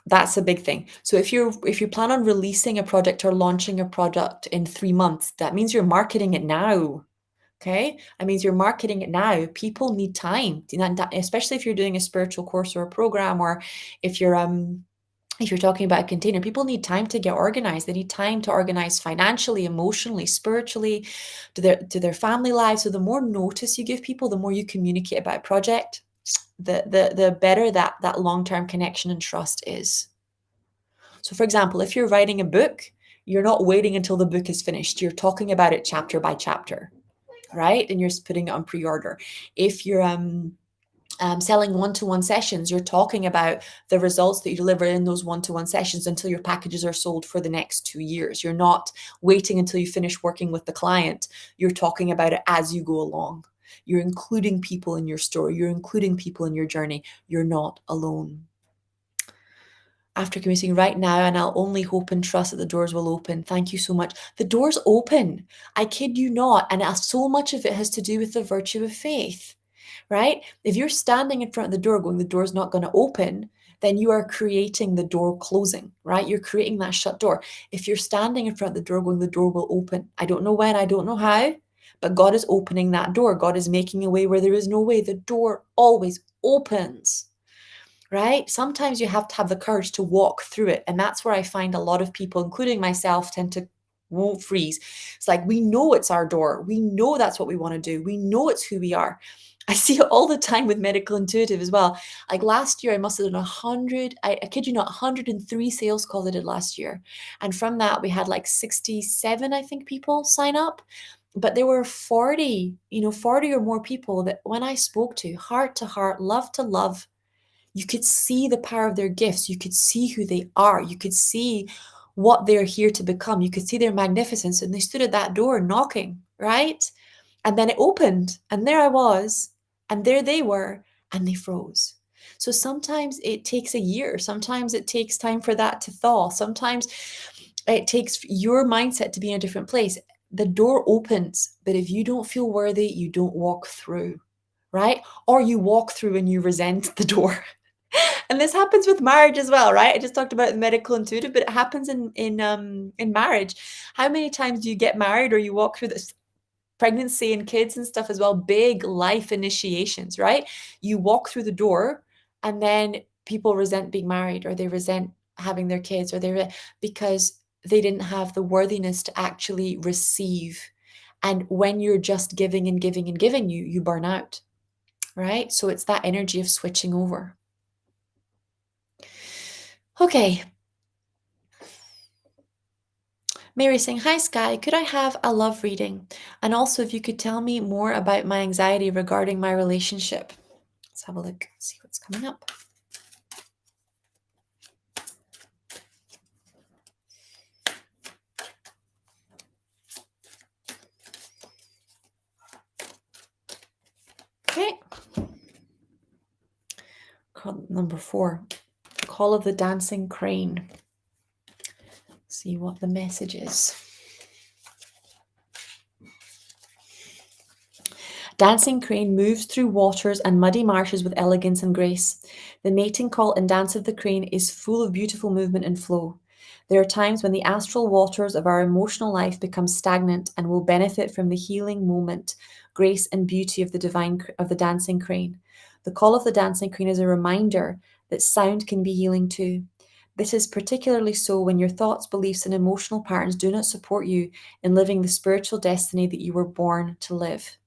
that's a big thing. So if you plan on releasing a product or launching a product in 3 months, that means you're marketing it now. Okay, that means you're marketing it now. People need time, especially if you're doing a spiritual course or a program, or if you're talking about a container. People need time to get organized. They need time to organize financially, emotionally, spiritually, to their family lives. So the more notice you give people, the more you communicate about a project, the better that long-term connection and trust is. So for example, if you're writing a book, you're not waiting until the book is finished. You're talking about it chapter by chapter, right? And you're putting it on pre-order. If you're selling one-to-one sessions, you're talking about the results that you deliver in those one-to-one sessions until your packages are sold for the next 2 years. You're not waiting until you finish working with the client. You're talking about it as you go along. You're including people in your story. You're including people in your journey. You're not alone. After commuting right now, and I'll only hope and trust that the doors will open. Thank you so much. The doors open. I kid you not. And so much of it has to do with the virtue of faith, right? If you're standing in front of the door going, the door's not going to open, then you are creating the door closing, right? You're creating that shut door. If you're standing in front of the door going, the door will open. I don't know when, I don't know how, but God is opening that door. God is making a way where there is no way. The door always opens, right? Sometimes you have to have the courage to walk through it. And that's where I find a lot of people, including myself, tend to won't freeze. It's like, we know it's our door. We know that's what we want to do. We know it's who we are. I see it all the time with medical intuitive as well. Like last year, I must have done 100, I kid you not, 103 sales calls I did last year. And from that, we had like 67, I think, people sign up. But there were 40, 40 or more people that when I spoke to heart, love to love, you could see the power of their gifts. You could see who they are. You could see what they're here to become. You could see their magnificence. And they stood at that door knocking, right? And then it opened, and there I was, and there they were, and they froze. So sometimes it takes a year. Sometimes it takes time for that to thaw. Sometimes it takes your mindset to be in a different place. The door opens, but if you don't feel worthy, you don't walk through, right? Or you walk through and you resent the door. And this happens with marriage as well, right? I just talked about medical intuitive, but it happens in marriage. How many times do you get married or you walk through this pregnancy and kids and stuff as well? Big life initiations, right? You walk through the door and then people resent being married, or they resent having their kids, or because they didn't have the worthiness to actually receive. And when you're just giving and giving and giving, you burn out, right? So it's that energy of switching over. Okay. Mary saying, hi, Sky, could I have a love reading? And also, if you could tell me more about my anxiety regarding my relationship. Let's have a look, see what's coming up. Okay. Card number 4, Call of the Dancing Crane. See what the message is. Dancing crane moves through waters and muddy marshes with elegance and grace. The mating call and dance of the crane is full of beautiful movement and flow. There are times when the astral waters of our emotional life become stagnant and will benefit from the healing moment, grace and beauty of the dancing crane. The call of the dancing crane is a reminder that sound can be healing too. This is particularly so when your thoughts, beliefs, and emotional patterns do not support you in living the spiritual destiny that you were born to live.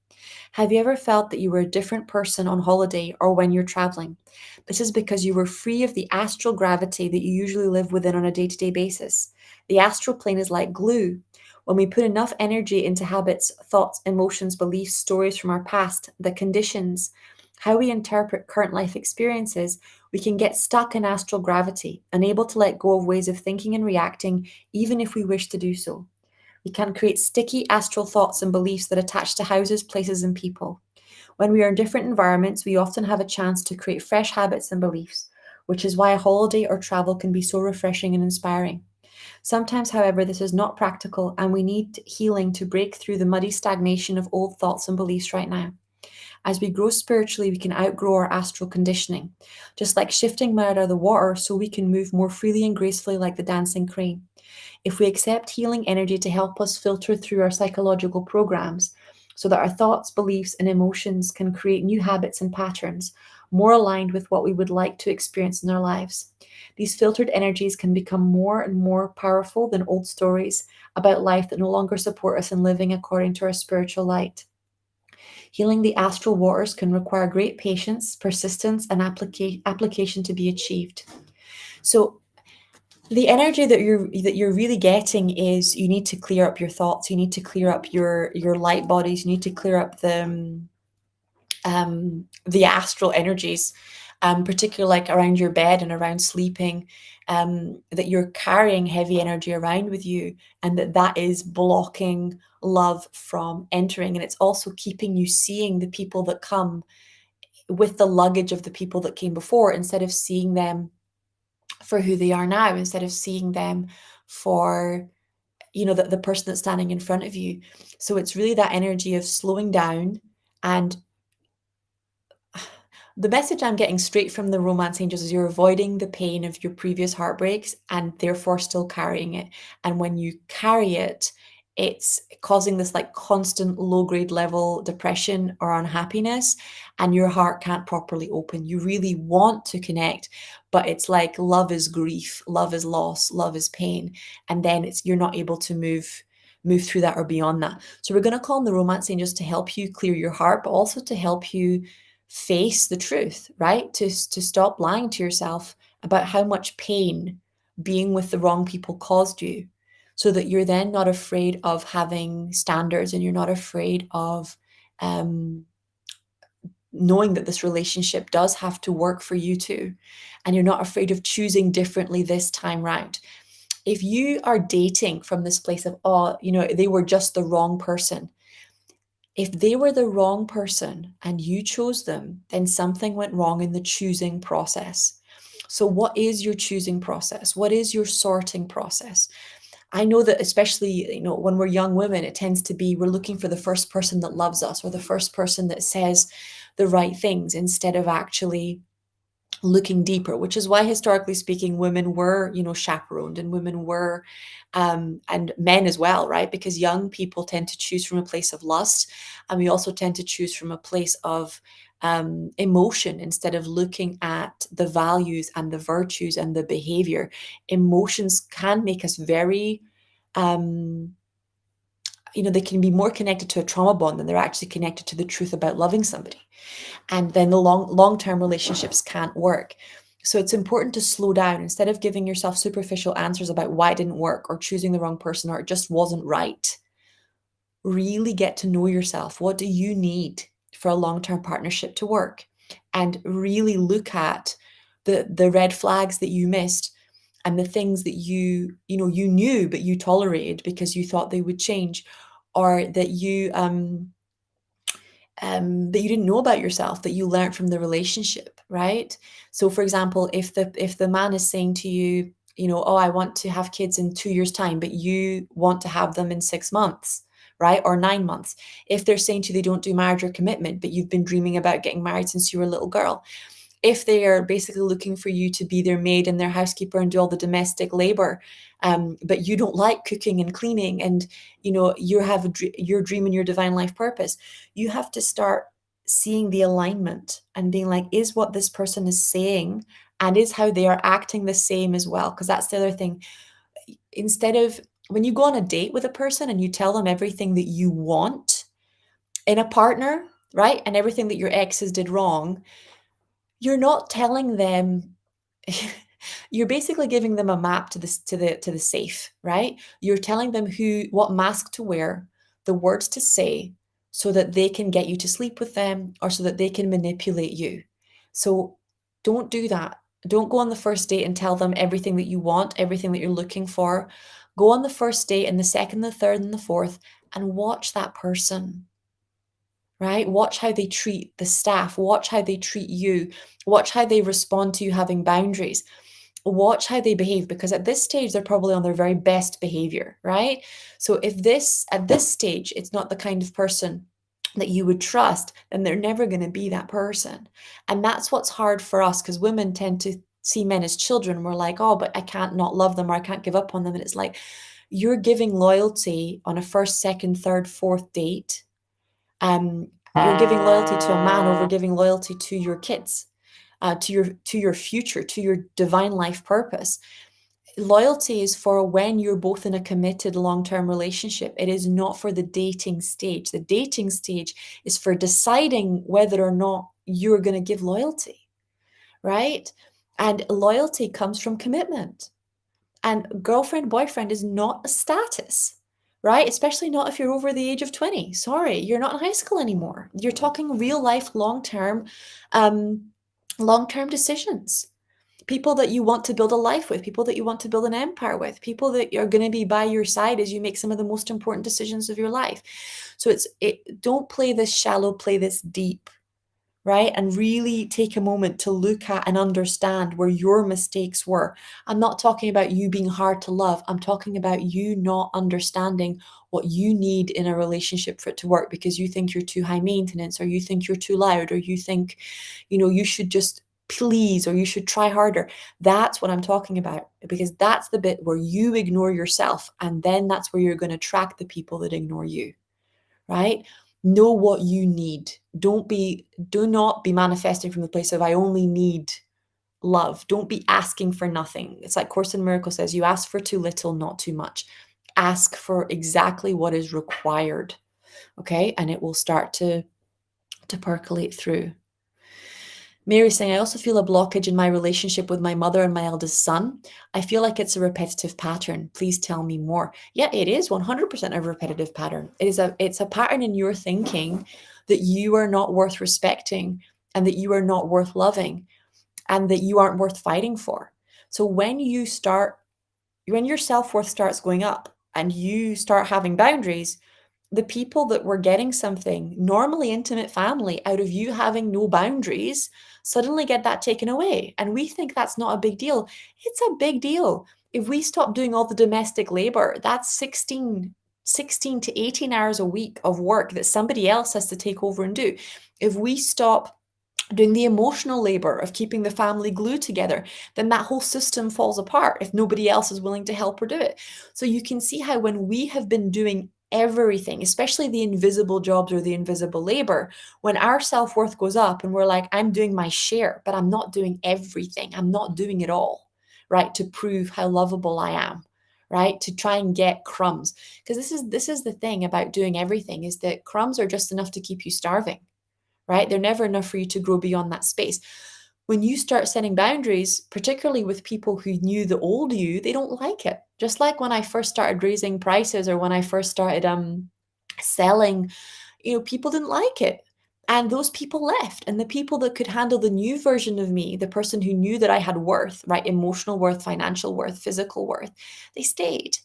Have you ever felt that you were a different person on holiday or when you're traveling? This is because you were free of the astral gravity that you usually live within on a day-to-day basis. The astral plane is like glue. When we put enough energy into habits, thoughts, emotions, beliefs, stories from our past, the conditions, how we interpret current life experiences, we can get stuck in astral gravity, unable to let go of ways of thinking and reacting, even if we wish to do so. We can create sticky astral thoughts and beliefs that attach to houses, places, and people. When we are in different environments, we often have a chance to create fresh habits and beliefs, which is why a holiday or travel can be so refreshing and inspiring. Sometimes, however, this is not practical, and we need healing to break through the muddy stagnation of old thoughts and beliefs right now. As we grow spiritually, we can outgrow our astral conditioning, just like shifting mud out of the water so we can move more freely and gracefully like the dancing crane. If we accept healing energy to help us filter through our psychological programs so that our thoughts, beliefs, and emotions can create new habits and patterns more aligned with what we would like to experience in our lives. These filtered energies can become more and more powerful than old stories about life that no longer support us in living according to our spiritual light. Healing the astral waters can require great patience, persistence, and application to be achieved. So the energy that you're really getting is you need to clear up your thoughts. You need to clear up your light bodies. You need to clear up the astral energies. particularly like around your bed and around sleeping, that you're carrying heavy energy around with you, and that is blocking love from entering. And it's also keeping you seeing the people that come with the luggage of the people that came before, instead of seeing them for who they are now, instead of seeing them for, the person that's standing in front of you. So it's really that energy of slowing down. And the message I'm getting straight from the romance angels is you're avoiding the pain of your previous heartbreaks and therefore still carrying it. And when you carry it, it's causing this like constant low grade level depression or unhappiness, and your heart can't properly open. You really want to connect, but it's like love is grief, love is loss, love is pain. And then you're not able to move through that or beyond that. So we're going to call on the romance angels to help you clear your heart, but also to help you face the truth, right? To stop lying to yourself about how much pain being with the wrong people caused you, so that you're then not afraid of having standards, and you're not afraid of knowing that this relationship does have to work for you too, and you're not afraid of choosing differently this time round. If you are dating from this place of, oh, they were just the wrong person, if they were the wrong person and you chose them, then something went wrong in the choosing process. So, what is your choosing process? What is your sorting process? I know that, especially, when we're young women, it tends to be we're looking for the first person that loves us, or the first person that says the right things, instead of actually looking deeper, which is why, historically speaking, women were, chaperoned, and women were, and men as well, right? Because young people tend to choose from a place of lust, and we also tend to choose from a place of emotion, instead of looking at the values and the virtues and the behavior. Emotions can make us very, they can be more connected to a trauma bond than they're actually connected to the truth about loving somebody. And then the long-term relationships can't work. So it's important to slow down, instead of giving yourself superficial answers about why it didn't work, or choosing the wrong person, or it just wasn't right. Really get to know yourself. What do you need for a long-term partnership to work? And really look at the red flags that you missed, and the things that you knew but you tolerated because you thought they would change, or that you didn't know about yourself, that you learned from the relationship, right? So, for example, if the man is saying to you, oh, I want to have kids in 2 years' time, but you want to have them in 6 months, right? Or 9 months. If they're saying to you they don't do marriage or commitment, but you've been dreaming about getting married since you were a little girl. If they are basically looking for you to be their maid and their housekeeper and do all the domestic labor, but you don't like cooking and cleaning, and you have your dream and your divine life purpose, you have to start seeing the alignment and being like, is what this person is saying and is how they are acting the same as well? Because that's the other thing. Instead of, when you go on a date with a person and you tell them everything that you want in a partner, right, and everything that your exes did wrong, you're not telling them. You're basically giving them a map to the safe, right? You're telling them what mask to wear, the words to say, so that they can get you to sleep with them, or so that they can manipulate you. So don't do that. Don't go on the first date and tell them everything that you want, everything that you're looking for. Go on the first date, and the second, the third, and the fourth, and watch that person, right? Watch how they treat the staff, watch how they treat you, watch how they respond to you having boundaries, watch how they behave, because at this stage they're probably on their very best behavior, right? So if this at this stage it's not the kind of person that you would trust, then they're never going to be that person. And that's what's hard for us, because women tend to see men as children, and we're like, oh, but I can't not love them, or I can't give up on them. And it's like, you're giving loyalty on a first, second, third, fourth date. You're giving loyalty to a man over giving loyalty to your kids, to your future, to your divine life purpose. Loyalty is for when you're both in a committed long-term relationship. It is not for the dating stage. The dating stage is for deciding whether or not you're going to give loyalty, right? And loyalty comes from commitment. And girlfriend, boyfriend is not a status, right? Especially not if you're over the age of 20. Sorry, you're not in high school anymore. You're talking real life, long term, um, long-term decisions, people that you want to build a life with, people that you want to build an empire with, people that are going to be by your side as you make some of the most important decisions of your life. So don't play this shallow, play this deep, right? And really take a moment to look at and understand where your mistakes were. I'm not talking about you being hard to love. I'm talking about you not understanding what you need in a relationship for it to work, because you think you're too high maintenance, or you think you're too loud, or you think, you should just please, or you should try harder. That's what I'm talking about, because that's the bit where you ignore yourself, and then that's where you're going to attract the people that ignore you, right? Know what you need. Do not be manifesting from the place of I only need love. Don't be asking for nothing. It's like Course in Miracles says, you ask for too little, not too much. Ask for exactly what is required. Okay? And it will start to percolate through. Mary saying, I also feel a blockage in my relationship with my mother and my eldest son. I feel like it's a repetitive pattern. Please tell me more. Yeah, it is 100% a repetitive pattern. It's a pattern in your thinking that you are not worth respecting, and that you are not worth loving, and that you aren't worth fighting for. So when your self-worth starts going up and you start having boundaries, the people that were getting something, normally intimate family, out of you having no boundaries, suddenly get that taken away. And we think that's not a big deal. It's a big deal. If we stop doing all the domestic labor, that's 16 to 18 hours a week of work that somebody else has to take over and do. If we stop doing the emotional labor of keeping the family glued together, then that whole system falls apart if nobody else is willing to help her do it. So you can see how when we have been doing everything, especially the invisible jobs or the invisible labor, when our self-worth goes up and we're like, I'm doing my share, but I'm not doing everything. I'm not doing it all, right? To prove how lovable I am, right? To try and get crumbs. Because this is the thing about doing everything, is that crumbs are just enough to keep you starving, right? They're never enough for you to grow beyond that space. When you start setting boundaries, particularly with people who knew the old you, they don't like it. Just like when I first started raising prices, or when I first started selling, people didn't like it. And those people left. And the people that could handle the new version of me, the person who knew that I had worth, right? Emotional worth, financial worth, physical worth, they stayed.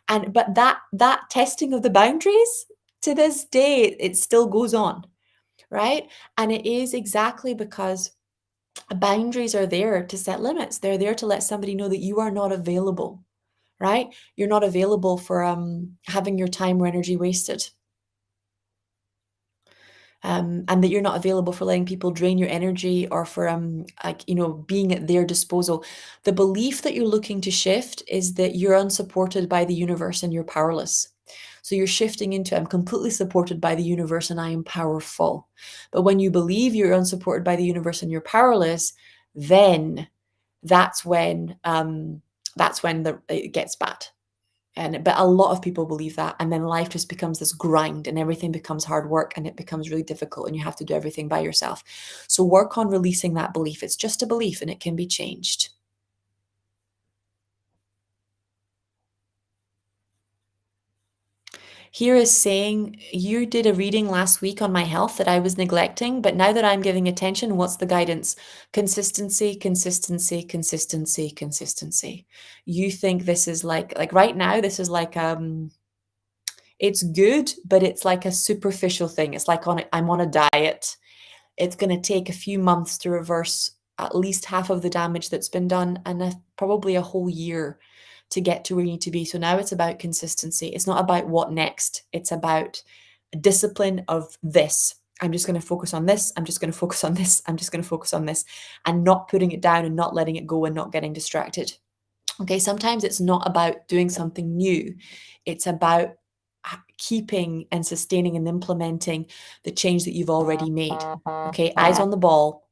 But that testing of the boundaries, to this day, it still goes on, right? And it is exactly because boundaries are there to set limits. They're there to let somebody know that you are not available, right? You're not available for having your time or energy wasted. And that you're not available for letting people drain your energy, or for being at their disposal. The belief that you're looking to shift is that you're unsupported by the universe and you're powerless. So you're shifting into, I'm completely supported by the universe and I am powerful. But when you believe you're unsupported by the universe and you're powerless, then that's when it gets bad. But a lot of people believe that, and then life just becomes this grind, and everything becomes hard work, and it becomes really difficult, and you have to do everything by yourself. So work on releasing that belief. It's just a belief, and it can be changed. Here is saying, you did a reading last week on my health that I was neglecting, but now that I'm giving attention, what's the guidance? Consistency, consistency, consistency, consistency. You think this is like right now, this is like it's good, but it's like a superficial thing. It's like I'm on a diet. It's going to take a few months to reverse at least half of the damage that's been done, and probably a whole year to get to where you need to be. So now it's about consistency. It's not about what next. It's about a discipline of this. I'm just going to focus on this. I'm just going to focus on this. I'm just going to focus on this, and not putting it down and not letting it go and not getting distracted. Okay, sometimes it's not about doing something new. It's about keeping and sustaining and implementing the change that you've already made. Okay, eyes on the ball.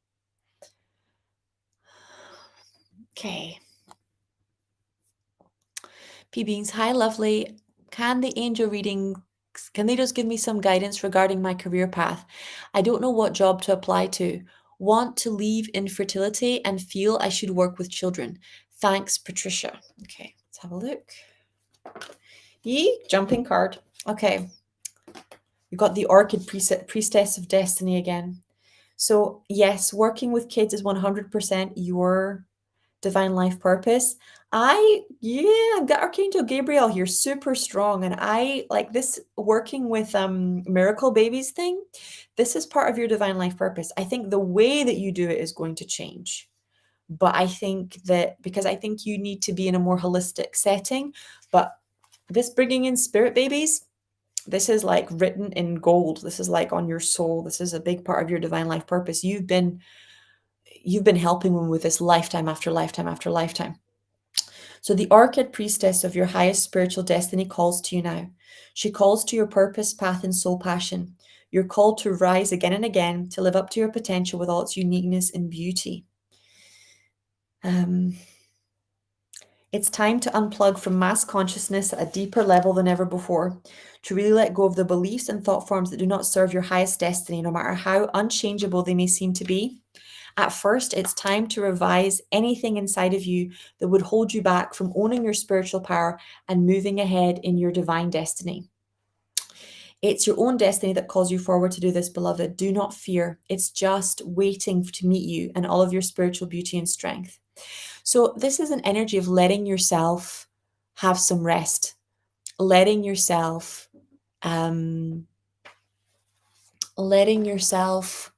Okay. P Beans, hi, lovely. Can the angel reading, can they just give me some guidance regarding my career path? I don't know what job to apply to. Want to leave infertility and feel I should work with children. Thanks, Patricia. Okay, let's have a look. Yee, jumping card. Okay. You've got the Orchid Priestess of Destiny again. So, yes, working with kids is 100% your divine life purpose. I've got Archangel Gabriel here, super strong. And I like this working with miracle babies thing. This is part of your divine life purpose. I think the way that you do it is going to change. But I think that because I think you need to be in a more holistic setting. But this bringing in spirit babies, this is like written in gold. This is like on your soul. This is a big part of your divine life purpose. You've been helping them with this lifetime after lifetime after lifetime. So the Orchid priestess of your highest spiritual destiny calls to you now. She calls to your purpose, path, and soul passion. You're called to rise again and again, to live up to your potential with all its uniqueness and beauty. It's time to unplug from mass consciousness at a deeper level than ever before, to really let go of the beliefs and thought forms that do not serve your highest destiny, no matter how unchangeable they may seem to be. At first, it's time to revise anything inside of you that would hold you back from owning your spiritual power and moving ahead in your divine destiny. It's your own destiny that calls you forward to do this, beloved. Do not fear. It's just waiting to meet you and all of your spiritual beauty and strength. So, this is an energy of letting yourself have some rest, letting yourself, um, letting yourself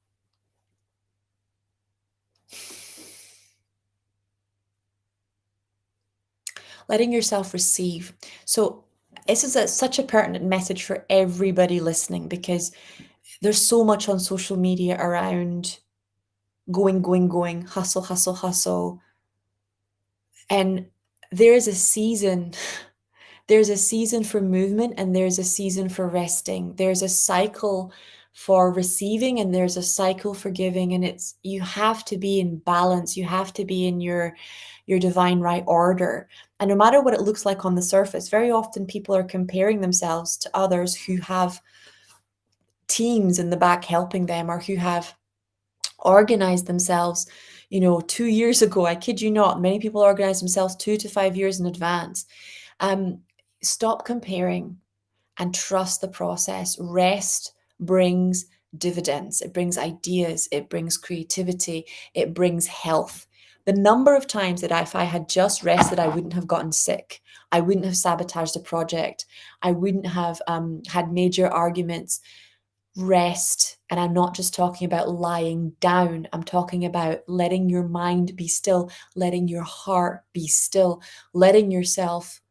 receive. So this is such a pertinent message for everybody listening, because there's so much on social media around going, hustle, hustle, hustle. And there is a season, there's a season for movement and there's a season for resting. There's a cycle for receiving and there's a cycle for giving. And you have to be in balance. You have to be in your divine right order. And no matter what it looks like on the surface, very often people are comparing themselves to others who have teams in the back helping them, or who have organized themselves 2 years ago. I kid you not, many people organize themselves 2 to 5 years in advance. Stop comparing and trust the process. Rest brings dividends. It brings ideas. It brings creativity. It brings health. The number of times that if I had just rested, I wouldn't have gotten sick. I wouldn't have sabotaged a project. I wouldn't have had major arguments. Rest, and I'm not just talking about lying down. I'm talking about letting your mind be still, letting your heart be still, letting yourself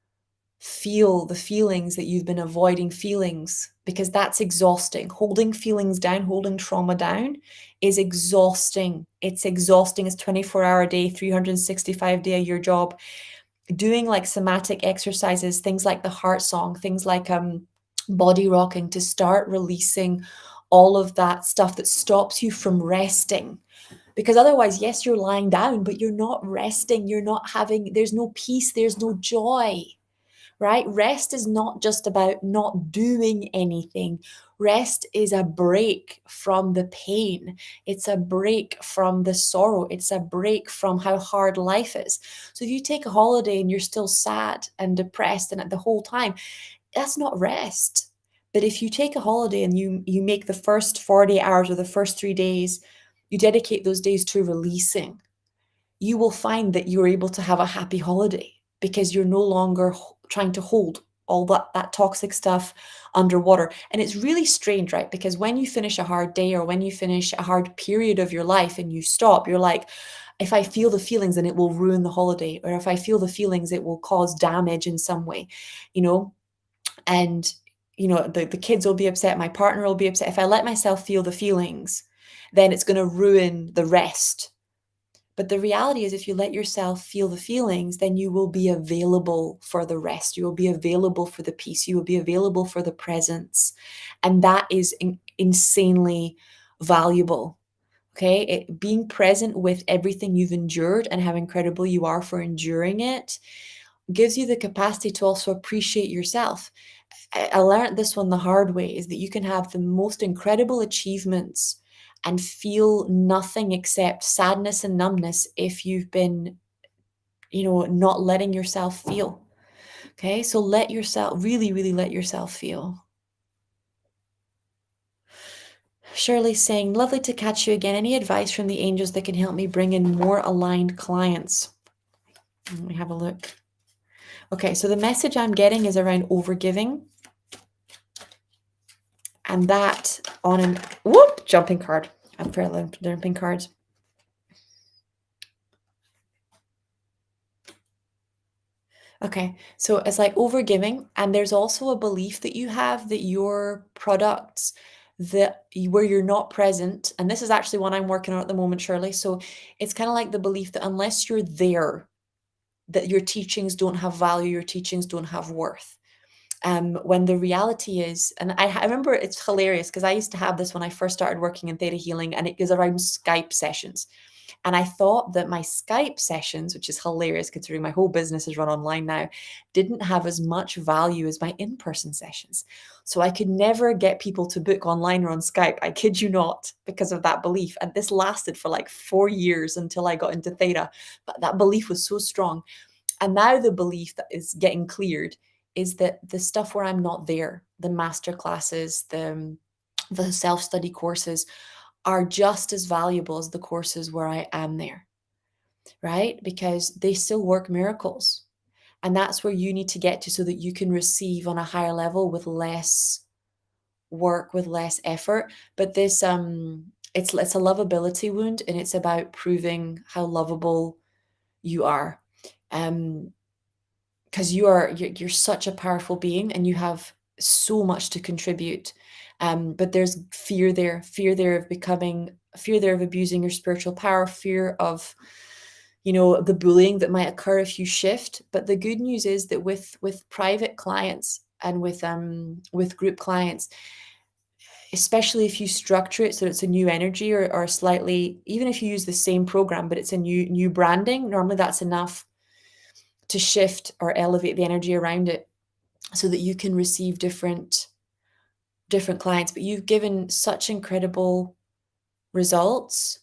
feel the feelings that you've been avoiding feelings, because that's exhausting. Holding feelings down, holding trauma down is exhausting. It's exhausting. It's 24-hour a day, 365-day a year job. Doing like somatic exercises, things like the heart song, things like body rocking, to start releasing all of that stuff that stops you from resting. Because otherwise, yes, you're lying down, but you're not resting. There's no peace, there's no joy. Right? Rest is not just about not doing anything. Rest is a break from the pain. It's a break from the sorrow. It's a break from how hard life is. So if you take a holiday and you're still sad and depressed and at the whole time, that's not rest. But if you take a holiday and you make the first 40 hours or the first 3 days, you dedicate those days to releasing, you will find that you're able to have a happy holiday, because you're no longer trying to hold all that toxic stuff underwater. And it's really strange, right? Because when you finish a hard day or when you finish a hard period of your life and you stop, you're like, if I feel the feelings, then it will ruin the holiday. Or if I feel the feelings, it will cause damage in some way, you know? And, the kids will be upset. My partner will be upset. If I let myself feel the feelings, then it's going to ruin the rest. But the reality is, if you let yourself feel the feelings, then you will be available for the rest. You will be available for the peace. You will be available for the presence. And that is insanely valuable. Okay. Being present with everything you've endured and how incredible you are for enduring it gives you the capacity to also appreciate yourself. I learned this one the hard way, is that you can have the most incredible achievements and feel nothing except sadness and numbness if you've been, not letting yourself feel. Okay. So really, really let yourself feel. Shirley saying, lovely to catch you again. Any advice from the angels that can help me bring in more aligned clients? Let me have a look. Okay, so the message I'm getting is around overgiving. And that on an jumping card. I'm fairly jumping cards. Okay, so it's like overgiving, and there's also a belief that you have that your products where you're not present, and this is actually one I'm working on at the moment, Shirley. So it's kind of like the belief that unless you're there, that your teachings don't have value, your teachings don't have worth. When the reality is, and I remember it's hilarious because I used to have this when I first started working in theta healing, and it was around Skype sessions. And I thought that my Skype sessions, which is hilarious considering my whole business is run online now, didn't have as much value as my in-person sessions. So I could never get people to book online or on Skype. I kid you not, because of that belief. And this lasted for like 4 years until I got into theta. But that belief was so strong. And now the belief that is getting cleared is that the stuff where I'm not there, the master classes, the self-study courses, are just as valuable as the courses where I am there, right? Because they still work miracles. And that's where you need to get to so that you can receive on a higher level with less work, with less effort. But this it's a lovability wound, and it's about proving how lovable you are. Because you're such a powerful being and you have so much to contribute. But there's fear there of becoming, fear there of abusing your spiritual power, fear of, the bullying that might occur if you shift. But the good news is that with private clients and with group clients, especially if you structure it so it's a new energy, or slightly, even if you use the same program but it's a new branding, normally that's enough to shift or elevate the energy around it so that you can receive different clients. But you've given such incredible results,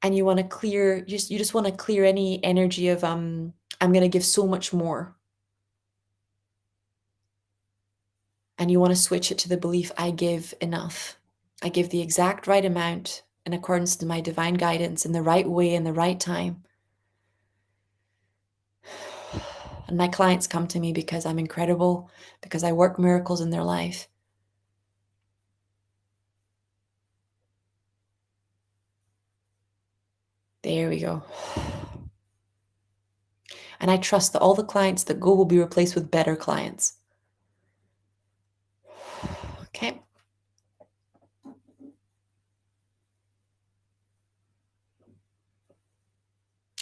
and you want to clear, you just want to clear any energy of I'm going to give so much more, and you want to switch it to the belief, I give enough. I give the exact right amount in accordance to my divine guidance, in the right way, in the right time. And my clients come to me because I'm incredible, because I work miracles in their life. There we go. And I trust that all the clients that go will be replaced with better clients. Okay.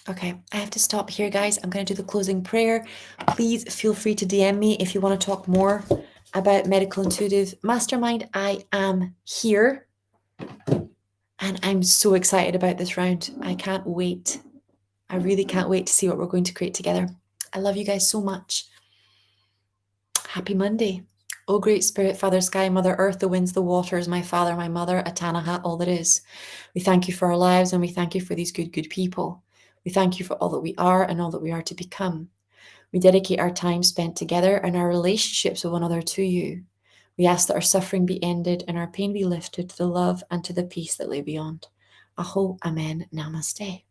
Okay, I have to stop here, guys. I'm going to do the closing prayer. Please feel free to DM me if you want to talk more about Medical Intuitive Mastermind. I am here, and I'm so excited about this round. I can't wait. I really can't wait to see what we're going to create together. I love you guys so much. Happy Monday. O Great Spirit, Father Sky, Mother Earth, the winds, the waters, my Father, my Mother, Atanaha, all that is. We thank you for our lives, and we thank you for these good people. We thank you for all that we are and all that we are to become. We dedicate our time spent together and our relationships with one another to you. We ask that our suffering be ended and our pain be lifted to the love and to the peace that lay beyond. Aho, Amen, Namaste.